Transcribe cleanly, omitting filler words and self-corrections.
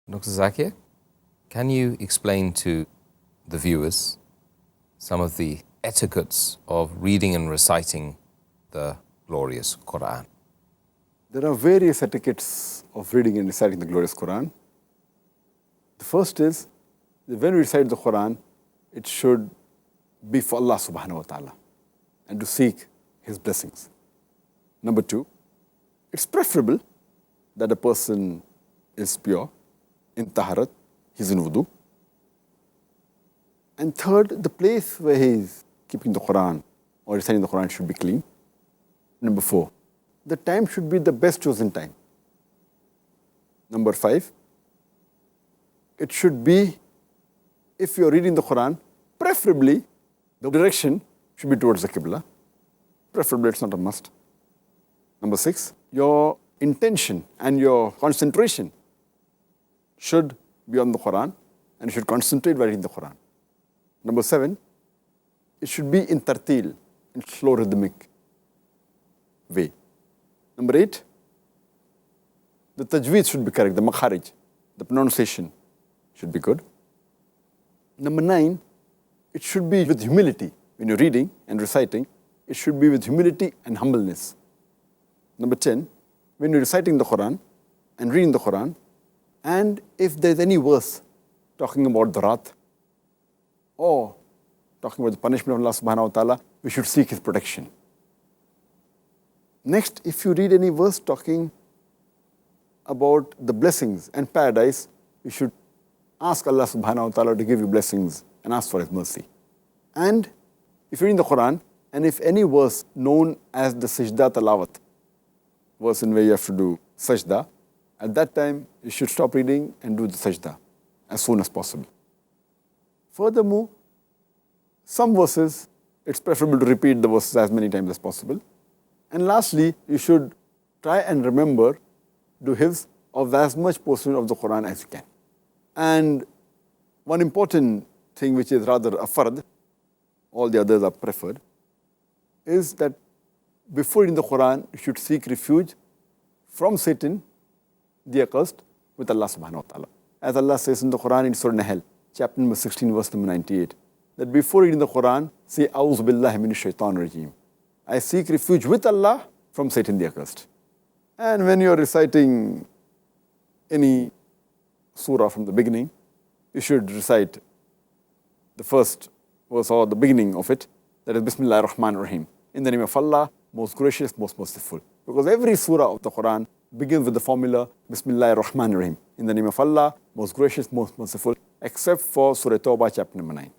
Dr. Zakir, can you explain to the viewers some of the etiquettes of reading and reciting the glorious Quran? There are various etiquettes of reading and reciting the glorious Quran. The first is that when we recite the Quran, it should be for Allah subhanahu wa ta'ala and to seek His blessings. Number two, it's preferable that a person is pure, in taharat, he's in wudu. And third, the place where he is keeping the Quran or reciting the Quran should be clean. Number four, the time should be the best chosen time. Number five, it should be, if you're reading the Quran, preferably the direction should be towards the Qibla. Preferably, it's not a must. Number six, your intention and your concentration should be on the Quran and you should concentrate while reading the Quran. Number seven, it should be in tartil, in slow rhythmic way. Number eight, the tajweed should be correct, the makharij, the pronunciation should be good. Number nine, it should be with humility. When you're reading and reciting, it should be with humility and humbleness. Number 10, when you're reciting the Quran and reading the Quran, and if there's any verse talking about the wrath or talking about the punishment of Allah subhanahu wa ta'ala, we should seek His protection. Next, if you read any verse talking about the blessings and paradise, you should ask Allah subhanahu wa ta'ala to give you blessings and ask for His mercy. And if you're reading the Quran, and if any verse known as the sajda talawat, verse in where you have to do sajda, at that time you should stop reading and do the sajda as soon as possible. Furthermore, some verses, it's preferable to repeat the verses as many times as possible. And lastly, you should try and remember do hifz of as much portion of the Quran as you can. And one important thing which is rather a fard, all the others are preferred, is that before reading the Quran, you should seek refuge from Satan, the accursed, with Allah subhanahu wa ta'ala. As Allah says in the Quran in Surah Nahl, chapter number 16, verse number 98, that before reading the Quran, say, A'udhu billahi minash shaitanir rajeem. I seek refuge with Allah from Satan the accursed. And when you're reciting any surah from the beginning, you should recite the first verse or the beginning of it, that is Bismillahir Rahmanir Rahim. In the name of Allah, most gracious, most merciful. Because every surah of the Quran begins with the formula Bismillahir Rahmanir Rahim. In the name of Allah, most gracious, most merciful, except for Surah Tawbah, chapter number 9.